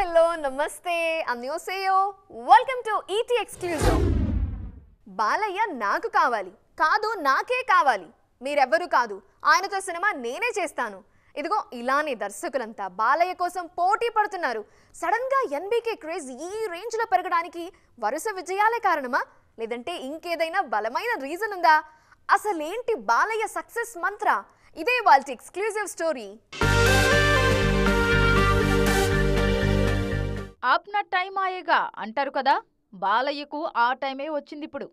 hello, namaste, annyeonghaseyo. Welcome to ET Exclusive. Balayya నాకు కావాలి, కాదు నాకే కావాలి, మీరెవ్వరూ కాదు, ఆయనతో సినిమా నేనే చేస్తాను. ఇదిగో ఇలానే దర్శకులంతా బాలయ్య కోసం పోటీ పడుతున్నారు. సడన్ గా ఎన్బీకే క్రేజ్ ఈ రేంజ్ లో పెరగడానికి వరుస విజయాలే కారణమా, లేదంటే ఇంకేదైనా బలమైన రీజన్ ఉందా? అసలేంటి బాలయ్య సక్సెస్ మంత్ర? ఇదే వాళ్ళ ఎక్స్క్లూజివ్ స్టోరీ. ఆప్నా టైం ఆయేగా అంటారు కదా, బాలయ్యకు ఆ టైమే వచ్చింది. ఇప్పుడు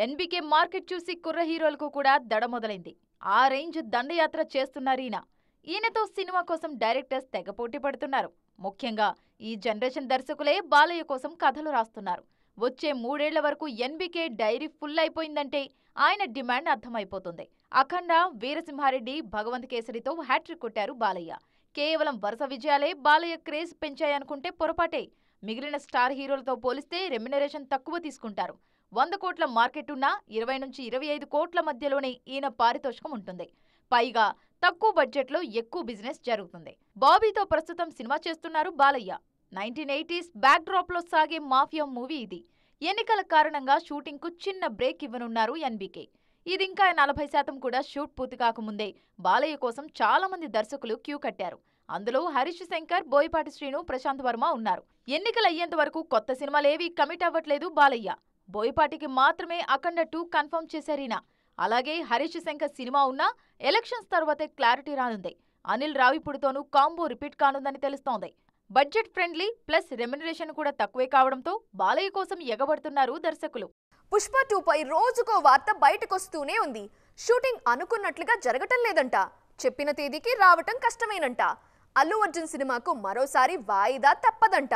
ఎన్బీకే మార్కెట్ చూసి కుర్ర హీరోలకు కూడా దడ మొదలైంది. ఆ రేంజ్ దండయాత్ర చేస్తున్నారు ఈయనతో సినిమా కోసం డైరెక్టర్స్ తెగ పోటీ పడుతున్నారు. ముఖ్యంగా ఈ జనరేషన్ దర్శకులే బాలయ్య కోసం కథలు రాస్తున్నారు. వచ్చే 3 ఏళ్ల వరకు ఎన్బీకే డైరీ ఫుల్ అయిపోయిందంటే ఆయన డిమాండ్ అర్థమైపోతుంది. అఖండ, వీరసింహారెడ్డి, భగవంత్ కేసరితో హ్యాట్రిక్ కొట్టారు బాలయ్య. కేవలం వరుస విజయాలే బాలయ్య క్రేజ్ పెంచాయనుకుంటే పొరపాటే. మిగిలిన స్టార్ హీరోలతో పోలిస్తే రెమ్యునరేషన్ తక్కువ తీసుకుంటారు. 100 కోట్ల మార్కెట్ ఉన్నా 20 నుంచి 25 కోట్ల మధ్యలోనే ఈయన పారితోషికం ఉంటుంది. పైగా తక్కువ బడ్జెట్లో ఎక్కువ బిజినెస్ జరుగుతుంది. బాబీతో ప్రస్తుతం సినిమా చేస్తున్నారు బాలయ్య. 1980s బ్యాక్ డ్రాప్ లో సాగే మాఫియా మూవీ ఇది. ఎన్నికల కారణంగా షూటింగ్ కు చిన్న బ్రేక్ ఇవ్వనున్నారు ఎన్బీకే. ఇది ఇంకా 40% కూడా షూట్ పూర్తి కాకముందే బాలయ్య కోసం చాలా మంది దర్శకులు క్యూ కట్టారు. అందులో హరీష్ శంకర్, బోయపాటి శ్రీను, ప్రశాంత్ వర్మ ఉన్నారు. ఎన్నికలు అయ్యేంత వరకు కొత్త సినిమాలేవీ కమిట్ అవ్వట్లేదు బాలయ్య. బోయపాటికి మాత్రమే అఖండ 2 కన్ఫర్మ్ చేశారీనా. అలాగే హరీష్ శంకర్ సినిమా ఉన్నా ఎలక్షన్స్ తర్వాతే క్లారిటీ రానుంది. అనిల్ రావిపూడితోనూ కాంబో రిపీట్ కానుందని తెలుస్తోంది. బడ్జెట్ ఫ్రెండ్లీ ప్లస్ రెమ్యునరేషన్ కూడా తక్కువే కావడంతో బాలయ్య కోసం ఎగబడుతున్నారు దర్శకులు. పుష్ప 2 పై రోజుకో వార్త బయటకొస్తూనే ఉంది. షూటింగ్ అనుకున్నట్లుగా జరగటం లేదంట, చెప్పిన తేదీకి రావటం కష్టమేనంట, అల్లు అర్జున్ సినిమాకు మరోసారి వాయిదా తప్పదంట.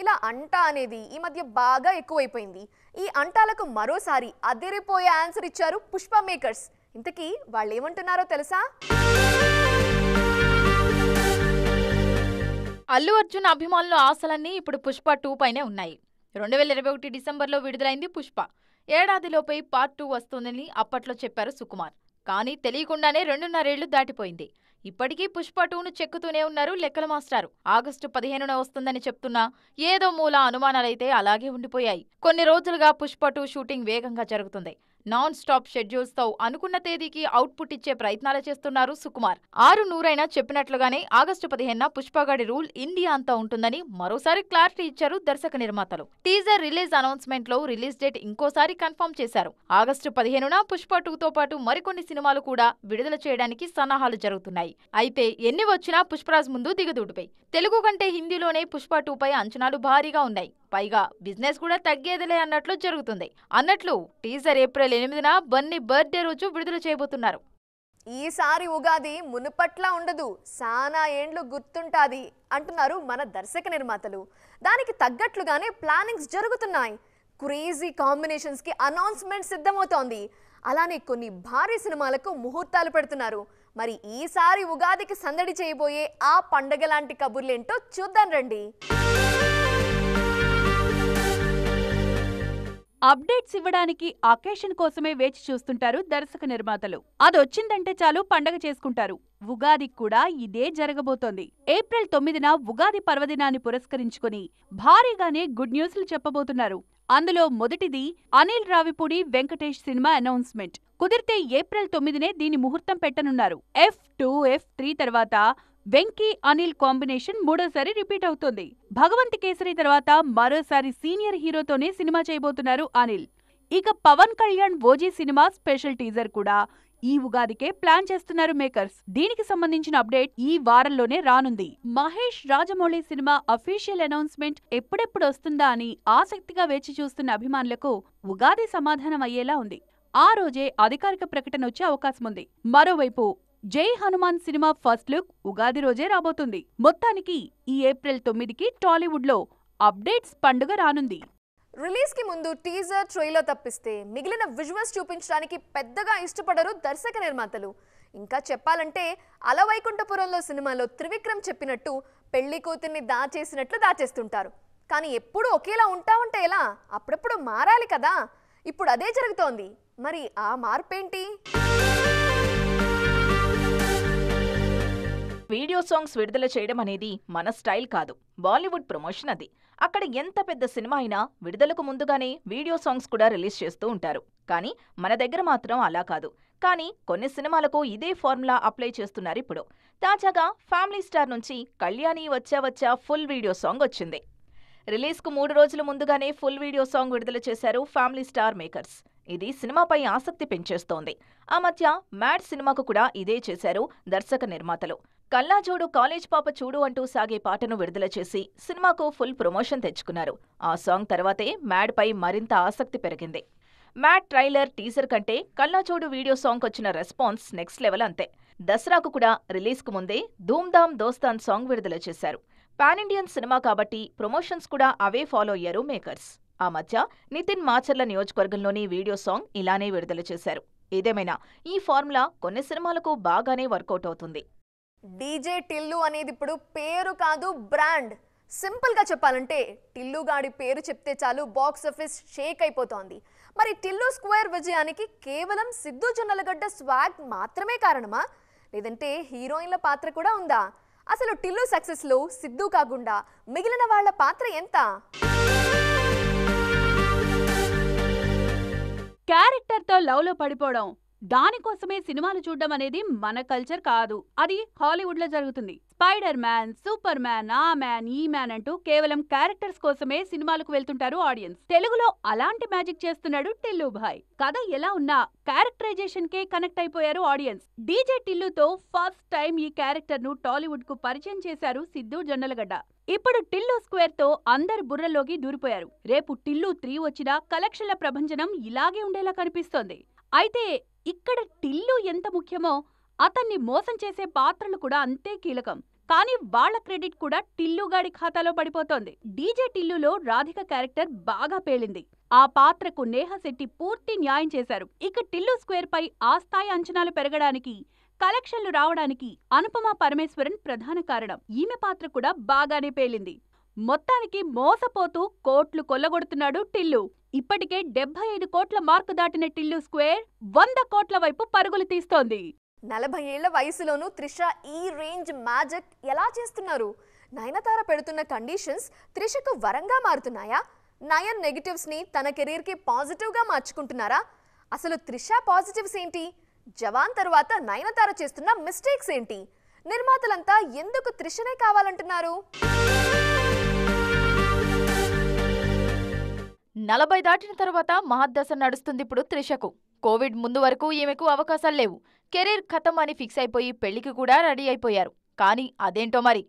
ఇలా అంటా అనేది ఈ మధ్య బాగా ఎక్కువైపోయింది. ఈ అంటాలకు మరోసారి అదిరిపోయే ఆన్సర్ ఇచ్చారు పుష్ప మేకర్స్. ఇంతకీ వాళ్ళేమంటున్నారో తెలుసా? అల్లు అర్జున్ అభిమానుల ఆశలన్నీ ఇప్పుడు పుష్ప 2 పైనే ఉన్నాయి. 2021 డిసెంబర్లో విడుదలైంది పుష్ప. ఏడాదిలోపై పార్ట్ 2 వస్తుందని అప్పట్లో చెప్పారు సుకుమార్. కానీ తెలియకుండానే 2.5 ఏళ్లు దాటిపోయింది. ఇప్పటికీ పుష్ప 2ను చెక్కుతూనే ఉన్నారు లెక్కల మాస్టారు. ఆగస్టు 15న వస్తుందని చెప్తున్నా ఏదో మూల అనుమానాలైతే అలాగే ఉండిపోయాయి. కొన్ని రోజులుగా పుష్ప 2 షూటింగ్ వేగంగా జరుగుతుంది. నాన్ స్టాప్ షెడ్యూల్స్ తో అనుకున్న తేదీకి అవుట్పుట్ ఇచ్చే ప్రయత్నాలు చేస్తున్నారు సుకుమార్. 6-100 చెప్పినట్లుగానే ఆగస్టు 15న పుష్పగాడి రూల్ ఇండియా అంతా ఉంటుందని మరోసారి క్లారిటీ ఇచ్చారు దర్శక నిర్మాతలు. టీజర్ రిలీజ్ అనౌన్స్మెంట్ లో రిలీజ్ డేట్ ఇంకోసారి కన్ఫర్మ్ చేశారు. ఆగస్టు 15న పుష్ప 2తో పాటు మరికొన్ని సినిమాలు కూడా విడుదల చేయడానికి సన్నాహాలు జరుగుతున్నాయి. అయితే ఎన్ని వచ్చినా పుష్పరాజ్ ముందు దిగదుడిపై. తెలుగు కంటే హిందీలోనే పుష్ప 2 పై అంచనాలు భారీగా ఉన్నాయి. పైగా బిజినెస్ కూడా తగ్గేదిలే అన్నట్లు జరుగుతుంది. అన్నట్లు టీజర్ ఏప్రిల్ 8న బన్నీ బర్త్డే రోజు విడుదల చేయబోతున్నారు. ఈసారి ఉగాది మునుపట్లా ఉండదు, సానా ఏండ్లు గుర్తుంటాది అంటున్నారు మన దర్శక నిర్మాతలు. దానికి తగ్గట్లుగానే ప్లానింగ్స్ జరుగుతున్నాయి. క్రేజీ కాంబినేషన్స్ కి అనౌన్స్మెంట్ సిద్ధమవుతోంది. అలానే కొన్ని భారీ సినిమాలకు ముహూర్తాలు పెడుతున్నారు. మరి ఈసారి ఉగాదికి సందడి చేయబోయే ఆ పండగ లాంటి కబుర్లేంటో చూద్దాం రండి. అప్డేట్స్ ఇవ్వడానికి అకేషన్ కోసమే వేచి చూస్తుంటారు దర్శక నిర్మాతలు. అదొచ్చిందంటే చాలు పండగ చేసుకుంటారు. ఉగాదికి కూడా ఇదే జరగబోతోంది. ఏప్రిల్ 9న ఉగాది పర్వదినాన్ని పురస్కరించుకుని భారీగానే గుడ్ న్యూస్లు చెప్పబోతున్నారు. అందులో మొదటిది అనిల్ రావిపూడి, వెంకటేష్ సినిమా అనౌన్స్మెంట్. కుదిరితే ఏప్రిల్ 9నే దీని ముహూర్తం పెట్టనున్నారు. F2, F3 తర్వాత వెంకీ, అనిల్ కాంబినేషన్ మూడోసారి రిపీట్ అవుతోంది. భగవంత్ కేసరి తర్వాత మరోసారి సీనియర్ హీరోతోనే సినిమా చేయబోతున్నారు అనిల్. ఇక పవన్ కళ్యాణ్ ఓజీ సినిమా స్పెషల్ టీజర్ కూడా ఈ ఉగాదికే ప్లాన్ చేస్తున్నారు మేకర్స్. దీనికి సంబంధించిన అప్డేట్ ఈ వారంలోనే రానుంది. Mahesh, Rajamouli cinema official announcement ఎప్పుడెప్పుడు వస్తుందా అని ఆసక్తిగా వేచి చూస్తున్న అభిమానులకు ఉగాది సమాధానం అయ్యేలా ఉంది. ఆ రోజే అధికారిక ప్రకటన వచ్చే అవకాశం ఉంది. మరోవైపు జై Hanuman cinema first look Ugadi రోజే రాబోతుంది. మొత్తానికి ఈ ఏప్రిల్ 9కి టాలీవుడ్ లో అప్డేట్స్ పండుగ రానుంది. రిలీజ్ కి ముందు టీజర్, ట్రైలర్ తప్పిస్తే మిగిలిన విజువల్స్ చూపించడానికి పెద్దగా ఇష్టపడరు దర్శక నిర్మాతలు. ఇంకా చెప్పాలంటే అలవైకుంఠపురంలో సినిమాలో త్రివిక్రమ్ చెప్పినట్టు పెళ్లి కూతుర్ని దాచేసినట్లు దాచేస్తుంటారు. కానీ ఎప్పుడు ఒకేలా ఉంటామంటే ఎలా? అప్పుడప్పుడు మారాలి కదా. ఇప్పుడు అదే జరుగుతోంది. మరి ఆ మార్పేంటి? వీడియో సాంగ్స్ విడుదల చేయడం అనేది మన స్టైల్ కాదు, బాలీవుడ్ ప్రమోషన్ అది. అక్కడ ఎంత పెద్ద సినిమా అయినా విడుదలకు ముందుగానే వీడియో సాంగ్స్ కూడా రిలీజ్ చేస్తూ ఉంటారు. కానీ మన దగ్గర మాత్రం అలా కాదు. కానీ కొన్ని సినిమాలకు ఇదే ఫార్ములా అప్లై చేస్తున్నారు ఇప్పుడు. తాజాగా ఫ్యామిలీ స్టార్ నుంచి కళ్యాణి వచ్చా ఫుల్ వీడియో సాంగ్ వచ్చింది. రిలీజ్కు 3 రోజుల ముందుగానే ఫుల్ వీడియో సాంగ్ విడుదల చేశారు ఫ్యామిలీ స్టార్ మేకర్స్. ఇది సినిమాపై ఆసక్తి పెంచేస్తోంది. ఆ మధ్య మ్యాడ్ సినిమాకు కూడా ఇదే చేశారు దర్శక నిర్మాతలు. కల్లాజోడు కాలేజ్ పాప చూడు అంటూ సాగే పాటను విడుదల చేసి సినిమాకు ఫుల్ ప్రమోషన్ తెచ్చుకున్నారు. ఆ సాంగ్ తర్వాతే మ్యాడ్ పై మరింత ఆసక్తి పెరిగింది. మ్యాడ్ ట్రైలర్, టీజర్ కంటే కల్లాజోడు వీడియో సాంగ్ వచ్చిన రెస్పాన్స్ నెక్స్ట్ లెవెల్ అంతే. దసరాకు కూడా రిలీజ్కు ముందే ధూమ్ధామ్ దోస్తాన్ సాంగ్ విడుదల చేశారు. పాన్ ఇండియన్ సినిమా కాబట్టి ప్రమోషన్స్ కూడా అవే ఫాలో అయ్యారు మేకర్స్. ఆ మధ్య నితిన్ మాచర్ల నియోజకవర్గంలోని వీడియో సాంగ్ ఇలానే విడుదల చేశారు. ఏదేమైనా ఈ ఫార్ములా కొన్ని సినిమాలకు బాగానే వర్కౌట్ అవుతుంది. డీజే టిల్లు అనేది ఇప్పుడు పేరు కాదు, బ్రాండ్. సింపుల్గా చెప్పాలంటే టిల్లు గాడి పేరు చెప్తే చాలు బాక్స్ ఆఫీస్ షేక్ అయిపోతోంది. మరి టిల్లు స్క్వేర్ విజయానికి కేవలం సిద్ధు జొన్నలగడ్డ స్వాగ్ మాత్రమే కారణమా, లేదంటే హీరోయిన్ల పాత్ర కూడా ఉందా? అసలు టిల్లు సక్సెస్లో సిద్ధు కాకుండా మిగిలిన వాళ్ల పాత్ర ఎంత? క్యారెక్టర్తో లవ్లో పడిపోవడం, దానికోసమే సినిమాలు చూడడం అనేది మన కల్చర్ కాదు. అది హాలీవుడ్ లో జరుగుతుంది. స్పైడర్ మ్యాన్, సూపర్ మ్యాన్, ఆ మ్యాన్, ఈ మ్యాన్ అంటూ కేవలం క్యారెక్టర్స్ కోసమే సినిమాలకు వెళ్తుంటారు ఆడియన్స్. తెలుగులో అలాంటి మ్యాజిక్ చేస్తున్నాడు టిల్లు భాయ్. కథ ఎలా ఉన్నా క్యారెక్టరైజేషన్ కే కనెక్ట్ అయిపోయారు ఆడియన్స్. డీజే టిల్లుతో ఫస్ట్ టైం ఈ క్యారెక్టర్ ను టాలీవుడ్ కు పరిచయం చేశారు సిద్ధు జొన్నలగడ్డ. ఇప్పుడు టిల్లు స్క్వేర్ తో అందరి బుర్రలోకి దూరిపోయారు. రేపు టిల్లు 3 వచ్చినా కలెక్షన్ల ప్రభంజనం ఇలాగే ఉండేలా కనిపిస్తోంది. అయితే ఇక్కడ టిల్లు ఎంత ముఖ్యమో అతన్ని మోసం చేసే పాత్రలు కూడా అంతే కీలకం. కానీ వాళ్ల క్రెడిట్ కూడా టిల్లుగాడి ఖాతాలో పడిపోతోంది. డీజే టిల్లులో రాధిక క్యారెక్టర్ బాగా పేలింది. ఆ పాత్రకు నేహ శెట్టి పూర్తి న్యాయం చేశారు. ఇక టిల్లు స్క్వేర్ పై ఆ స్థాయి అంచనాలు పెరగడానికి, కలెక్షన్లు రావడానికి అనుపమ పరమేశ్వరన్ ప్రధాన కారణం. ఈమె పాత్ర కూడా బాగానే పేలింది. మొత్తానికి మోసపోతూ కోట్లు కొల్లగొడుతున్నాడు టిల్లు. ఇప్పటికే 75 కోట్ల మార్కు దాటిన టిల్లు స్క్వేర్ 100 కోట్ల వైపు పరుగులు తీస్తోంది. 40 ఏళ్ల వయసులోనూ త్రిష ఈ రేంజ్ మ్యాజిక్ ఎలా చేస్తున్నారు? నయనతార పెడుతున్న కండిషన్స్ త్రిషకు వరంగా మారుతున్నాయా? నయన్ నెగటివ్స్ ని తన కెరీర్ కి పాజిటివ్ గా మార్చుకుంటున్నారా? అసలు త్రిష పాజిటివ్స్ ఏంటి? జవాన్ తర్వాత నయనతార చేస్తున్న మిస్టేక్స్ ఏంటి? నిర్మాతలంతా ఎందుకు త్రిషనే కావాలంటున్నారు? 40 దాటిన తర్వాత మహద్దశ నడుస్తుంది ఇప్పుడు త్రిషకు. కోవిడ్ ముందు వరకు ఈమెకు అవకాశాలు లేవు. కెరీర్ ఖతం అని ఫిక్స్ అయిపోయి పెళ్లికి కూడా రెడీ అయిపోయారు. కానీ అదేంటో మరి,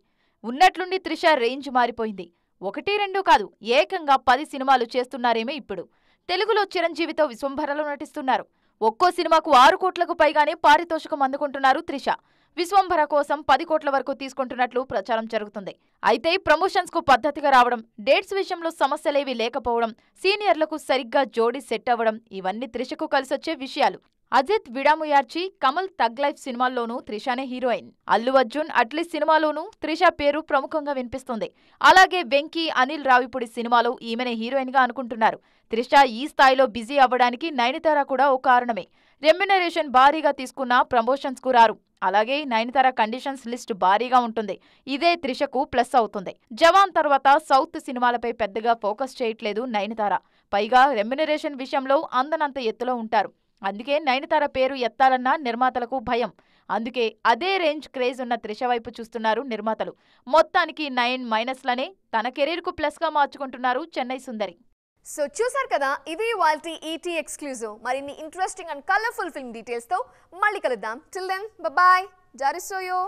ఉన్నట్లుండి త్రిష రేంజ్ మారిపోయింది. 1, 2 కాదు, ఏకంగా 10 సినిమాలు చేస్తున్నారేమే ఇప్పుడు. తెలుగులో చిరంజీవితో విశ్వంభరలో నటిస్తున్నారు. ఒక్కో సినిమాకు 6 కోట్లకు పైగానే పారితోషికం అందుకుంటున్నారు త్రిష. విశ్వంభర కోసం 10 కోట్ల వరకు తీసుకుంటున్నట్లు ప్రచారం జరుగుతుంది. అయితే ప్రమోషన్స్ కు పద్ధతిగా రావడం, డేట్స్ విషయంలో సమస్యలేవీ లేకపోవడం, సీనియర్లకు సరిగ్గా జోడీ సెట్ అవ్వడం ఇవన్నీ త్రిషకు కలిసొచ్చే విషయాలు. అజిత్ విడాముయార్చి, కమల్ తగ్ లైఫ్ సినిమాల్లోనూ త్రిషానే హీరోయిన్. అల్లు అర్జున్ అట్లీ సినిమాలోనూ త్రిష పేరు ప్రముఖంగా వినిపిస్తుంది. అలాగే వెంకీ, అనిల్ రావిపూడి సినిమాలో ఈమెనే హీరోయిన్ గా అనుకుంటున్నారు. త్రిష ఈ స్థాయిలో బిజీ అవ్వడానికి నయనతార కూడా ఓ కారణమే. రెమ్యునరేషన్ భారీగా తీసుకున్న ప్రమోషన్స్ కు రారు. అలాగే నయనతార కండిషన్స్ లిస్ట్ భారీగా ఉంటుంది. ఇదే త్రిషకు ప్లస్ అవుతుంది. జవాన్ తర్వాత సౌత్ సినిమాలపై పెద్దగా ఫోకస్ చేయట్లేదు నయనతార. పైగా రెమ్యునరేషన్ విషయంలో అందనంత ఎత్తులో ఉంటారు. అందుకే నయనతార పేరు ఎత్తాలన్న నిర్మాతలకు భయం. అందుకే అదే రేంజ్ క్రేజ్ ఉన్న త్రిష వైపు చూస్తున్నారు నిర్మాతలు. మొత్తానికి 9 మైనస్లనే తన కెరీర్కు ప్లస్గా మార్చుకుంటున్నారు చెన్నై సుందరి. సో చూసారు కదా, ఇది ఇవాల్టి ఈటీ ఎక్స్క్లూజివ్. మరిన్ని ఇంట్రెస్టింగ్ అండ్ కలర్ఫుల్ ఫిల్మ్ డీటెయిల్స్తో మళ్ళీ కలుద్దాం. Till then bye. జారిసోయో.